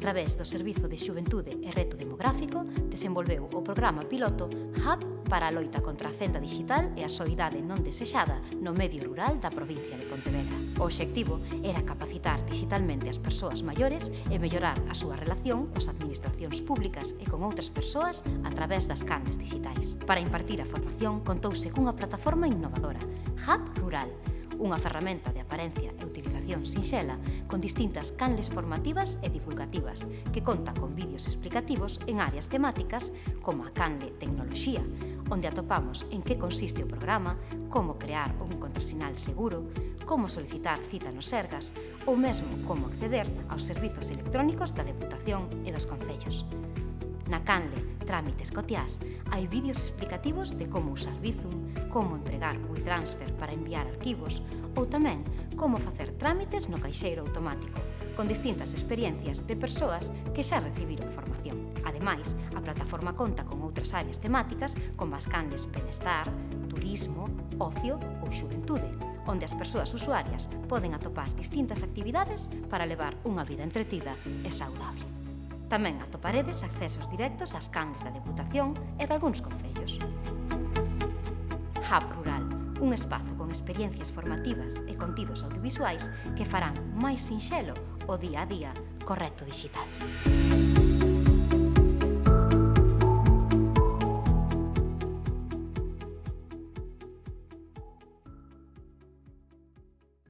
través do Servizo de Xuventude e Reto Demográfico, desenvolveu o programa piloto Hub para a loita contra a fenda digital e a soidade non desexada no medio rural da provincia de Pontevedra. O obxectivo era capacitar digitalmente as persoas maiores e mellorar a súa relación coas administracións públicas e con outras persoas a través das canles digitais. Para impartir a formación, contouse cunha plataforma innovadora, Hub Rural, unha ferramenta de aparencia e utilización sinxela con distintas canles formativas e divulgativas que conta con vídeos explicativos en áreas temáticas como a canle Tecnoloxía, onde atopamos en que consiste o programa, como crear un contrasinal seguro, como solicitar cita nos Sergas ou mesmo como acceder aos servizos electrónicos da Deputación e dos concellos. Na canle Trámites Cotiás hai vídeos explicativos de como usar Bizum, como empregar WeTransfer para enviar arquivos ou tamén como facer trámites no caixeiro automático, con distintas experiencias de persoas que xa recibiron formación. Ademais, a plataforma conta con outras áreas temáticas como as canles Benestar, Turismo, Ocio ou Xuventude, onde as persoas usuarias poden atopar distintas actividades para levar unha vida entretida e saudable. Tamén atoparedes accesos directos ás canles da Deputación e de algúns concellos. Hub Rural, un espazo con experiencias formativas e contidos audiovisuais que farán máis sinxelo o día a día co reto digital.